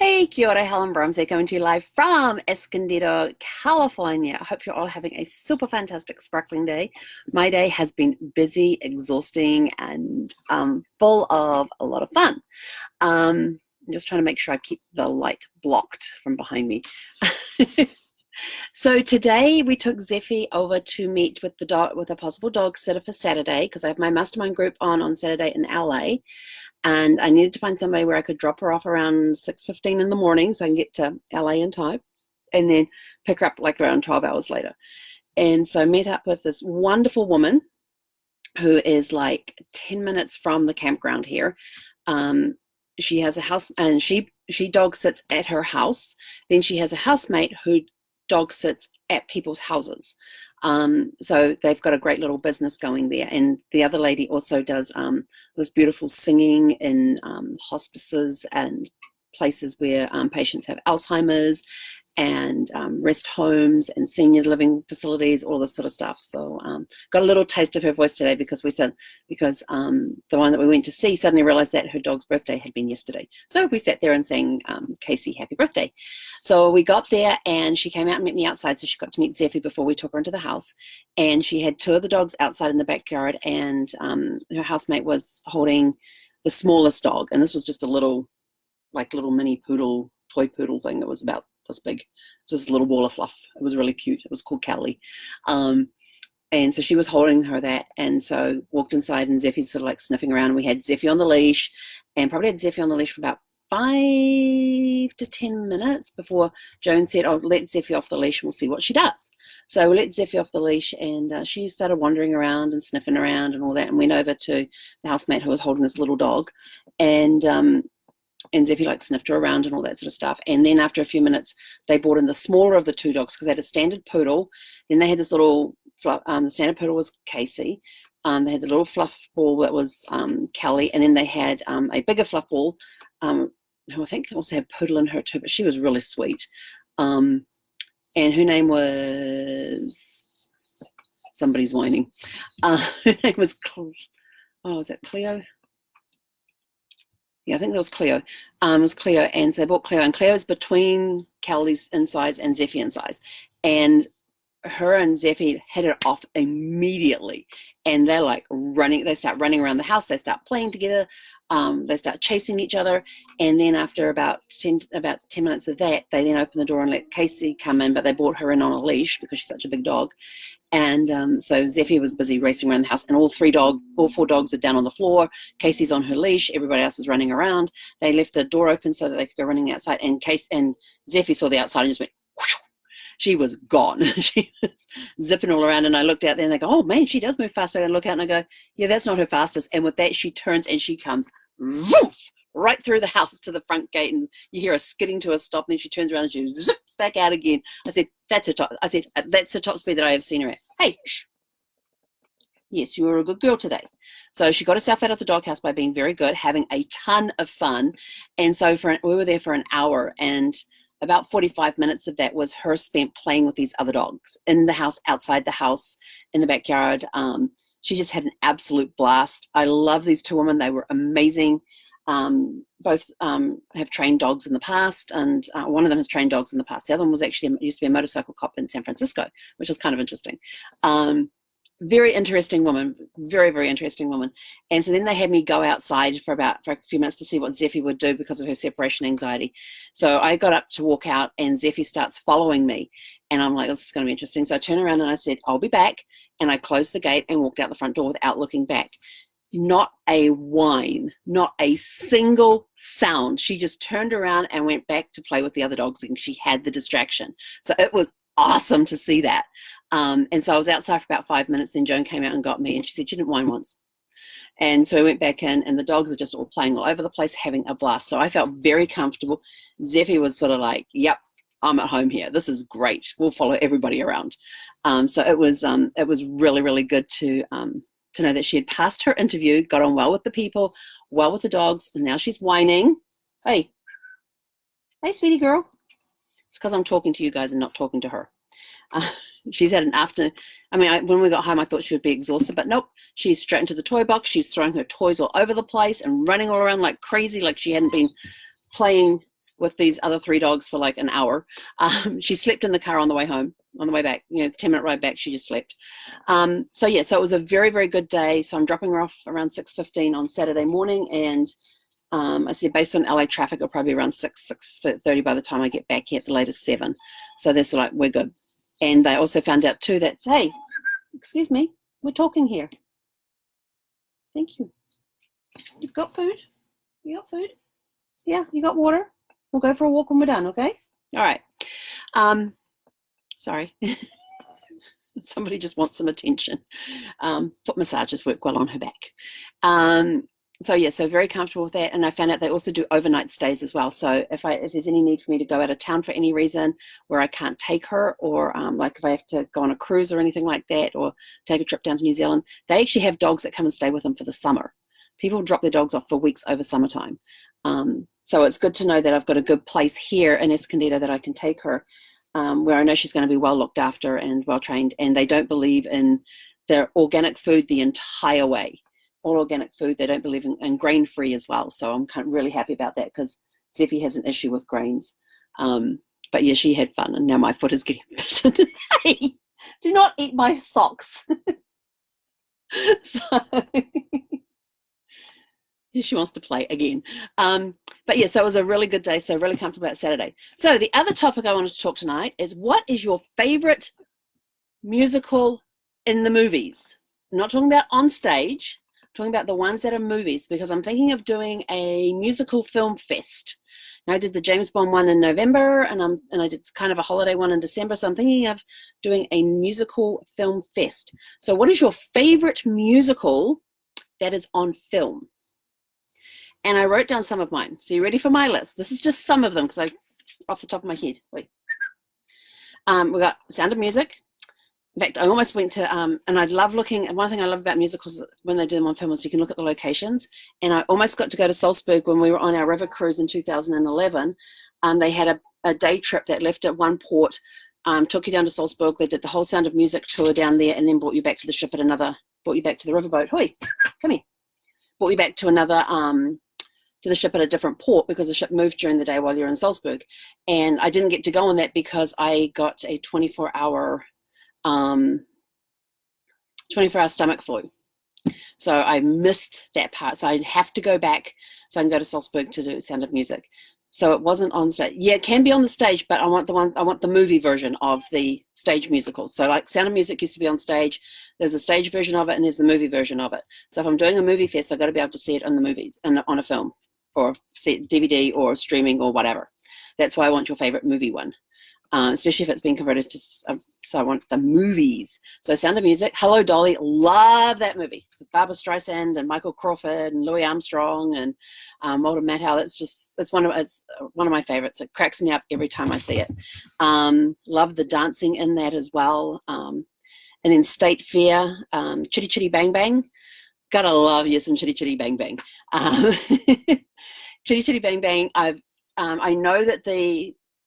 Hey, kia ora, Helen Brahms here, coming to you live from Escondido, California. I hope you're all having a super fantastic, sparkling day. My day has been busy, exhausting, and full of a lot of fun. I'm just trying to make sure I keep the light blocked from behind me. So today we took Zephy over to meet with the dog, with a possible dog sitter for Saturday, because I have my mastermind group on Saturday in LA. And I needed to find somebody where I could drop her off around 6:15 in the morning so I can get to LA in time, and then pick her up like around 12 hours later. And so I met up with this wonderful woman who is like 10 minutes from the campground here. She has a house, and she dog sits at her house. Then she has a housemate who dog sits at people's houses. So they've got a great little business going there. And the other lady also does this beautiful singing in hospices and places where patients have Alzheimer's, and rest homes and senior living facilities, all this sort of stuff. So got a little taste of her voice today because the one that we went to see suddenly realized that her dog's birthday had been yesterday. So we sat there and sang Casey happy birthday. So we got there and she came out and met me outside. So she got to meet Zephy before we took her into the house. And she had two of the dogs outside in the backyard, and her housemate was holding the smallest dog. And this was just a little mini poodle, toy poodle thing that was about this big, just a little ball of fluff. It was really cute. It was called Kelly. And so she was holding her that, and so walked inside, and Zephy's sort of like sniffing around, and we had Zephy on the leash, and probably had Zephy on the leash for about 5 to 10 minutes before Joan said, oh, let Zephy off the leash and we'll see what she does. So we let Zephy off the leash, and she started wandering around and sniffing around and all that, and went over to the housemate who was holding this little dog, and Zephy like sniffed her around and all that sort of stuff. And then after a few minutes, they brought in the smaller of the two dogs, because they had a standard poodle. Then they had this little, the standard poodle was Casey. They had the little fluff ball that was Kelly. And then they had a bigger fluff ball, who I think also had poodle in her too, but she was really sweet. And her name was, somebody's whining. Her name was, was that Cleo? Yeah, I think that was Cleo. It was Cleo, and so they bought Cleo, and Cleo's between Kelly's in size and Zephy in size. And her and Zephy hit it off immediately, and they're like running. They start running around the house. They start playing together. They start chasing each other, and then after about 10 minutes of that, they then open the door and let Casey come in, but they brought her in on a leash because she's such a big dog. And so Zephy was busy racing around the house, and all four dogs are down on the floor. Casey's on her leash. Everybody else is running around. They left the door open so that they could go running outside. And Zephy saw the outside and just went, whoosh. She was gone. She was zipping all around. And I looked out there and they go, oh man, she does move fast. So I look out and I go, yeah, that's not her fastest. And with that, she turns and she comes woof, right through the house to the front gate, and you hear her skidding to a stop, and then she turns around and she zips back out again. I said, that's the top speed that I have seen her at. Hey, shh. Yes, you were a good girl today. So she got herself out of the doghouse by being very good, having a ton of fun. And so we were there for an hour, and about 45 minutes of that was her spent playing with these other dogs in the house, outside the house, in the backyard. She just had an absolute blast. I love these two women. They were amazing. Both have trained dogs in the past, and one of them has trained dogs in the past. The other one used to be a motorcycle cop in San Francisco, which was kind of interesting. Very interesting woman, very, very interesting woman. And so then they had me go outside for a few minutes to see what Zephy would do because of her separation anxiety. So I got up to walk out, and Zephy starts following me, and I'm like, this is going to be interesting. So I turned around and I said, I'll be back. And I closed the gate and walked out the front door without looking back. Not a whine, not a single sound. She just turned around and went back to play with the other dogs, and she had the distraction. So it was awesome to see that. And so I was outside for about 5 minutes. Then Joan came out and got me, and she said, you didn't whine once. And so we went back in, and the dogs are just all playing all over the place, having a blast. So I felt very comfortable. Zephy was sort of like, yep, I'm at home here. This is great. We'll follow everybody around. So it was really, really good to know that she had passed her interview, got on well with the people, well with the dogs, and now she's whining. Hey, sweetie girl. It's because I'm talking to you guys and not talking to her. She's had an afternoon. I mean, when we got home, I thought she would be exhausted, but nope. She's straight into the toy box. She's throwing her toys all over the place and running all around like crazy, like she hadn't been playing with these other 3 dogs for like an hour. She slept in the car on the way home, on the way back, 10-minute ride back, she just slept. So it was a very, very good day. So I'm dropping her off around 6:15 on Saturday morning, and I said based on LA traffic, it'll probably be around 6:30 by the time I get back here, at the latest 7. So they're sort of like, we're good. And they also found out too that, hey, excuse me, we're talking here. Thank you. You've got food? You got food? Yeah, you got water? We'll go for a walk when we're done, okay? All right. Sorry. Somebody just wants some attention. Foot massages work well on her back. So very comfortable with that. And I found out they also do overnight stays as well. So if there's any need for me to go out of town for any reason where I can't take her, or like if I have to go on a cruise or anything like that, or take a trip down to New Zealand, they actually have dogs that come and stay with them for the summer. People drop their dogs off for weeks over summertime. So it's good to know that I've got a good place here in Escondido that I can take her, where I know she's going to be well looked after and well trained. And they don't believe in their organic food the entire way. All organic food. They don't believe in grain-free as well. So I'm kind of really happy about that, because Zephy has an issue with grains. But yeah, she had fun, and now my foot is getting bitten. Hey, do not eat my socks. So she wants to play again. But yeah, so it was a really good day. So really comfortable about Saturday. So the other topic I wanted to talk tonight is, what is your favorite musical in the movies? I'm not talking about on stage. Talking about the ones that are movies, because I'm thinking of doing a musical film fest. Now, I did the James Bond one in November, and I did kind of a holiday one in December. So I'm thinking of doing a musical film fest. So what is your favorite musical that is on film? And I wrote down some of mine. So you ready for my list? This is just some of them, because off the top of my head. Wait. We got Sound of Music. In fact, I almost went to, and I love looking, and one thing I love about musicals when they do them on film is you can look at the locations. And I almost got to go to Salzburg when we were on our river cruise in 2011. They had a day trip that left at one port, took you down to Salzburg. They did the whole Sound of Music tour down there, and then brought you back to the ship brought you back to the riverboat. Hoi, come here. Brought you back to to the ship at a different port, because the ship moved during the day while you're in Salzburg. And I didn't get to go on that because I got a 24-hour stomach flu. So I missed that part. So I'd have to go back so I can go to Salzburg to do Sound of Music. So it wasn't on stage. Yeah, it can be on the stage, but I want the movie version of the stage musical. So like Sound of Music used to be on stage. There's a stage version of it, and there's the movie version of it. So if I'm doing a movie fest, I've got to be able to see it on the movies and on a film, or see it DVD or streaming or whatever. That's why I want your favorite movie one. Especially if it's been converted to, so I want the movies. So Sound of Music, Hello Dolly, love that movie. With Barbara Streisand and Michael Crawford and Louis Armstrong and Walter Matthau. It's one of my favorites. It cracks me up every time I see it. Love the dancing in that as well. And then State Fair, Chitty Chitty Bang Bang. Gotta love you some Chitty Chitty Bang Bang. Chitty Chitty Bang Bang. I know that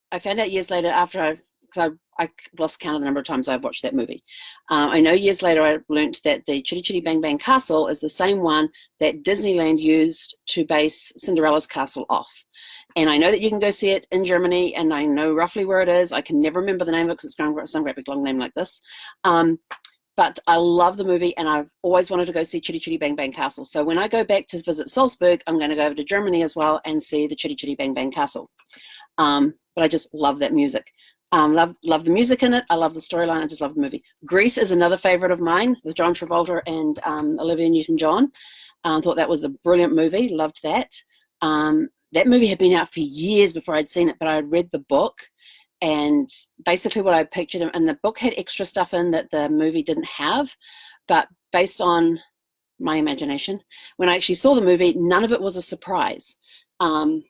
I found out years later because I lost count of the number of times I've watched that movie. I know years later I learned that the Chitty Chitty Bang Bang Castle is the same one that Disneyland used to base Cinderella's castle off. And I know that you can go see it in Germany, and I know roughly where it is. I can never remember the name of it because it's some great big long name like this. But I love the movie, and I've always wanted to go see Chitty Chitty Bang Bang Castle. So when I go back to visit Salzburg, I'm going to go over to Germany as well and see the Chitty Chitty Bang Bang Castle. But I just love that music. Love the music in it. I love the storyline. I just love the movie. Grease is another favorite of mine, with John Travolta and Olivia Newton-John. Thought that was a brilliant movie. Loved that. That movie had been out for years before I'd seen it, but I had read the book, and basically what I pictured, and the book had extra stuff in that the movie didn't have, but based on my imagination, when I actually saw the movie, none of it was a surprise. So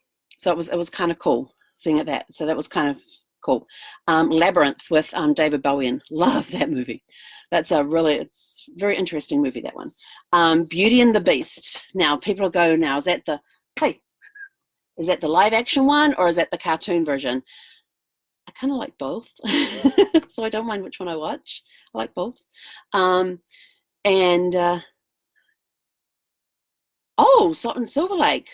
it was kind of cool seeing it that. So that was kind of cool. Labyrinth with David Bowie. Love that movie. It's a very interesting movie, that one. Beauty and the Beast. Now people will go, is that the live action one, or is that the cartoon version? I kind of like both. So I don't mind which one I watch. I like both. Salt and Silver Lake.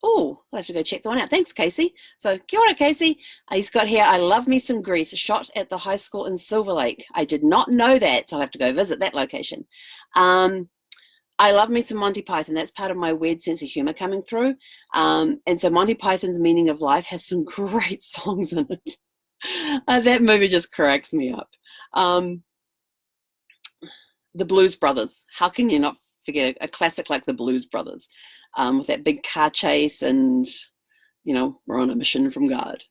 Oh, I'll have to go check the one out. Thanks, Casey. So, kia ora, Casey. He's got here, I Love Me Some Grease, shot at the high school in Silver Lake. I did not know that, so I'll have to go visit that location. I love me some Monty Python. That's part of my weird sense of humor coming through. And so Monty Python's Meaning of Life has some great songs in it. That movie just cracks me up. The Blues Brothers. How can you not forget a classic like The Blues Brothers, with that big car chase and, you know, we're on a mission from God.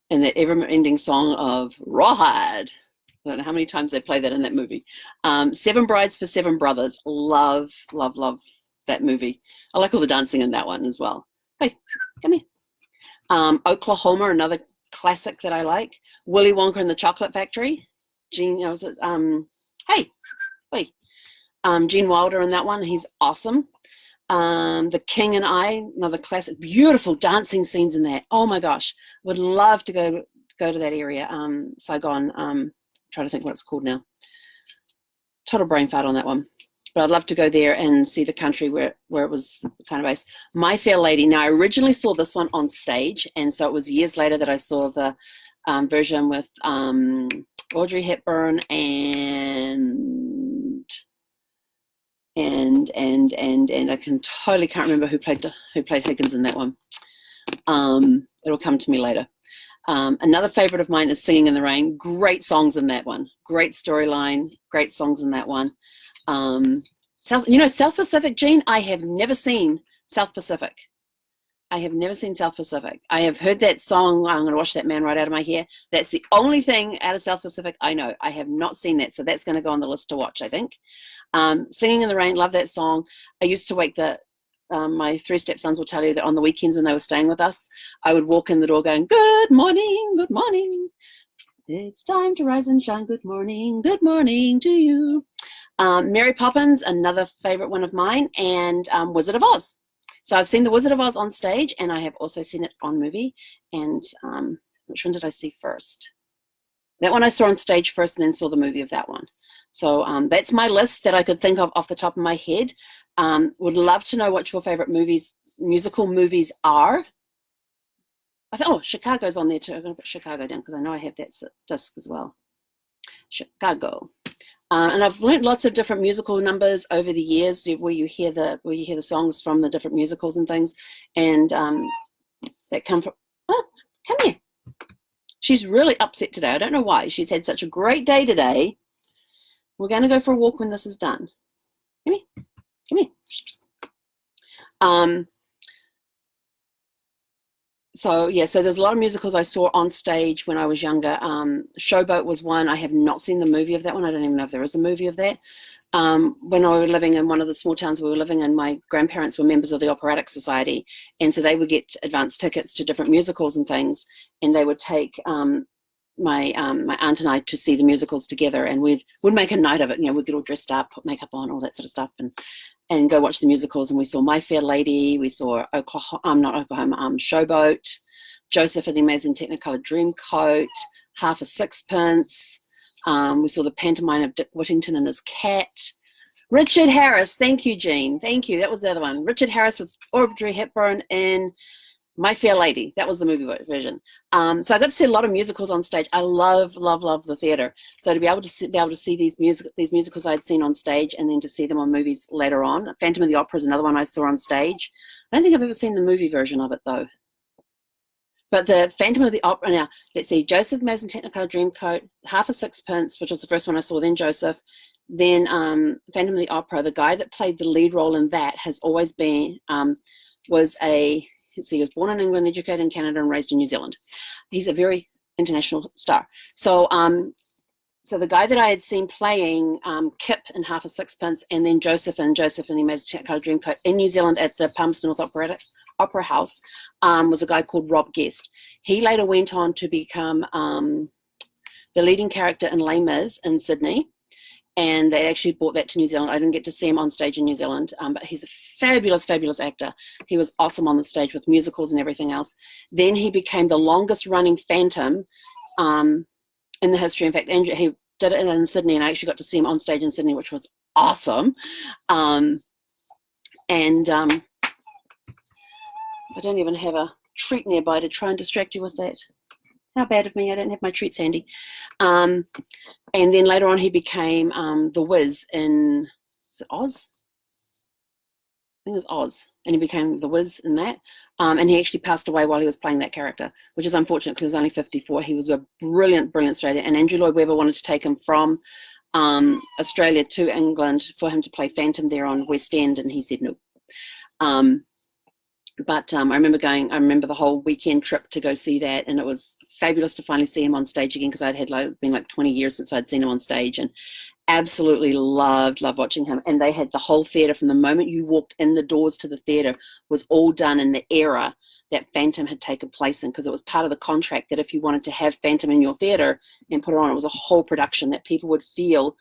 And that ever-ending song of Rawhide. I don't know how many times they play that in that movie. Seven Brides for Seven Brothers. Love, love, love that movie. I like all the dancing in that one as well. Hey, come here. Oklahoma, another classic that I like. Willy Wonka and the Chocolate Factory. Gene, you know, hey, wait. Gene Wilder in that one. He's awesome. The King and I, another classic. Beautiful dancing scenes in that. Oh my gosh, would love to go to that area. Saigon. Trying to think what it's called now. Total brain fart on that one. But I'd love to go there and see the country where it was kind of based. My Fair Lady. Now, I originally saw this one on stage, and so it was years later that I saw the version with Audrey Hepburn and I totally can't remember who played Higgins in that one. It'll come to me later. Another favorite of mine is Singing in the Rain. Great songs in that one. Great storyline. Great songs in that one. South Pacific, Gene, I have never seen South Pacific. I have never seen South Pacific. I have heard that song, I'm going to wash that man right out of my hair. That's the only thing out of South Pacific I know. I have not seen that, so that's going to go on the list to watch, I think. Singing in the Rain, love that song. I used to wake my three stepsons will tell you that on the weekends when they were staying with us, I would walk in the door going, good morning, good morning. It's time to rise and shine. Good morning to you. Mary Poppins, another favorite one of mine, and Wizard of Oz. So I've seen the Wizard of Oz on stage, and I have also seen it on movie. And which one did I see first? That one I saw on stage first and then saw the movie of that one. So that's my list that I could think of off the top of my head. Would love to know what your favorite musical movies are. I thought, Chicago's on there too. I'm going to put Chicago down because I know I have that disc as well. Chicago. And I've learned lots of different musical numbers over the years where you hear the songs from the different musicals and things, and that come from. Oh, come here. She's really upset today. I don't know why. She's had such a great day today. We're going to go for a walk when this is done. Come here. Come here. So there's a lot of musicals I saw on stage when I was younger. Showboat was one. I have not seen the movie of that one. I don't even know if there is a movie of that. When I was living in one of the small towns we were living in, my grandparents were members of the Operatic Society, and so they would get advance tickets to different musicals and things, and they would take my aunt and I to see the musicals together, and we'd make a night of it. You know, we'd get all dressed up, put makeup on, all that sort of stuff, and go watch the musicals. And we saw My Fair Lady, we saw Showboat, Joseph and the Amazing Technicolor Dreamcoat, Half a Sixpence. We saw the pantomime of Dick Whittington and his cat. Richard Harris, thank you, Jean. Thank you. That was the other one. Richard Harris with Audrey Hepburn in My Fair Lady. That was the movie version. So I got to see a lot of musicals on stage. I love, love, love the theater. So to be able to see these musicals I'd seen on stage, and then to see them on movies later on. Phantom of the Opera is another one I saw on stage. I don't think I've ever seen the movie version of it though. But the Phantom of the Opera, now let's see, Joseph Amazing Technicolor Dreamcoat, Half a Sixpence, which was the first one I saw, then Joseph, then Phantom of the Opera. The guy that played the lead role in that has always been, he was born in England, educated in Canada, and raised in New Zealand. He's a very international star. So so the guy that I had seen playing Kip in Half a Sixpence, and then Joseph and the Amazing Technicolor Dreamcoat in New Zealand at the Palmerston North Opera House was a guy called Rob Guest. He later went on to become the leading character in Les Mis in Sydney, and they actually brought that to New Zealand. I didn't get to see him on stage in New Zealand, but he's a fabulous, fabulous actor. He was awesome on the stage with musicals and everything else. Then he became the longest running Phantom in the history. In fact, he did it in Sydney, and I actually got to see him on stage in Sydney, which was awesome. I don't even have a treat nearby to try and distract you with that. How bad of me, I don't have my treats handy. And then later on he became the Wiz in, is it Oz? I think it was Oz, and he became the Wiz in that. And he actually passed away while he was playing that character, which is unfortunate because he was only 54. He was a brilliant, brilliant Australian. And Andrew Lloyd Webber wanted to take him from Australia to England for him to play Phantom there on West End, and he said no. But I remember the whole weekend trip to go see that, and it was fabulous to finally see him on stage again because been like 20 years since I'd seen him on stage, and absolutely loved watching him. And they had the whole theatre from the moment you walked in the doors to the theatre was all done in the era that Phantom had taken place in, because it was part of the contract that if you wanted to have Phantom in your theatre and put it on, it was a whole production that people would feel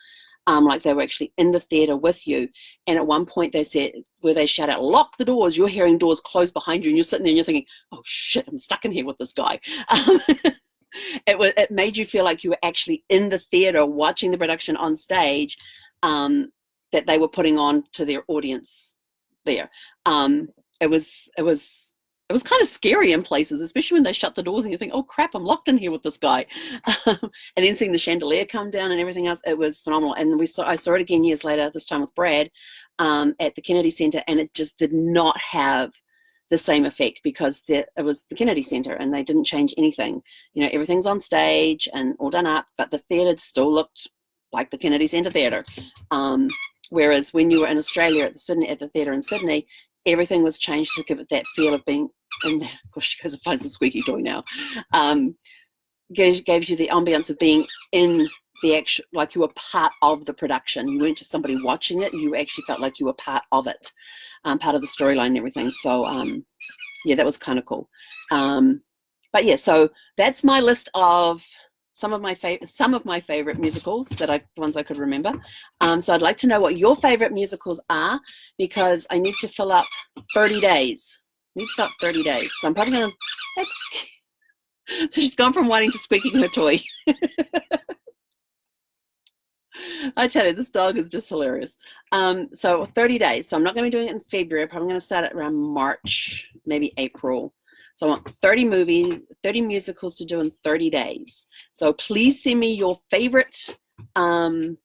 like they were actually in the theatre with you. And at one point they said, where they shout out, lock the doors, you're hearing doors close behind you, and you're sitting there and you're thinking, oh shit, I'm stuck in here with this guy. It made you feel like you were actually in the theatre watching the production on stage that they were putting on to their audience there. It was kind of scary in places, especially when they shut the doors and you think, oh crap, I'm locked in here with this guy. And then seeing the chandelier come down and everything else, it was phenomenal. And I saw it again years later, this time with Brad, at the Kennedy Center, and it just did not have the same effect because it was the Kennedy Center and they didn't change anything. You know, everything's on stage and all done up, but the theatre still looked like the Kennedy Center Theatre. Whereas when you were in Australia at the theatre in Sydney, everything was changed to give it that feel of being in there. Of course, she goes and finds a squeaky toy now. Gave you the ambience of being in the actual, like you were part of the production. You weren't just somebody watching it. You actually felt like you were part of it, part of the storyline and everything. So, yeah, that was kind of cool. But yeah, so that's my list of some of my favorite musicals the ones I could remember. So I'd like to know what your favorite musicals are, because I need to fill up 30 days. I need to fill up 30 days. So I'm probably going to, so she's gone from whining to squeaking her toy. I tell you, this dog is just hilarious. So 30 days. So I'm not going to be doing it in February. I'm probably going to start it around March, maybe April. So I want 30 musicals to do in 30 days. So please send me your favorite movie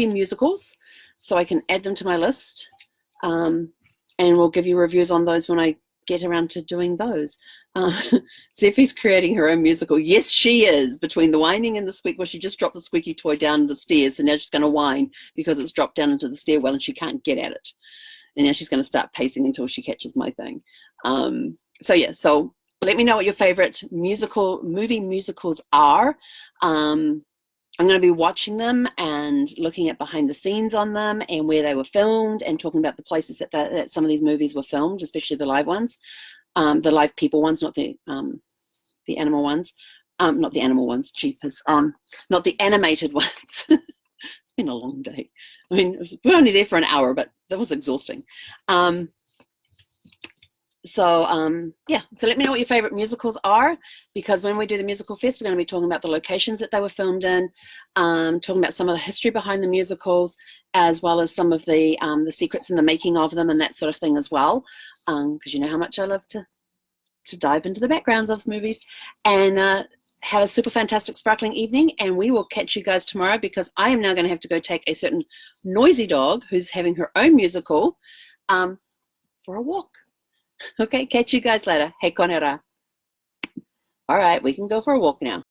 musicals so I can add them to my list. And we'll give you reviews on those when I get around to doing those. Zephy's creating her own musical. Yes, she is. Between the whining and the squeak, well, she just dropped the squeaky toy down the stairs, so now she's going to whine because it's dropped down into the stairwell and she can't get at it. And now she's going to start pacing until she catches my thing. So yeah, so let me know what your favorite movie musicals are. I'm going to be watching them and looking at behind the scenes on them and where they were filmed and talking about the places that some of these movies were filmed, especially the live ones, the live people ones, not the animal ones, not the animal ones, jeepers, not the animated ones. It's been a long day. I mean, we're only there for an hour, but that was exhausting. Yeah, so let me know what your favorite musicals are, because when we do the musical fest, we're going to be talking about the locations that they were filmed in, talking about some of the history behind the musicals, as well as some of the secrets in the making of them and that sort of thing as well, because you know how much I love to dive into the backgrounds of movies. And have a super fantastic sparkling evening, and we will catch you guys tomorrow, because I am now going to have to go take a certain noisy dog who's having her own musical for a walk. Okay, catch you guys later. Hei konera. All right, we can go for a walk now.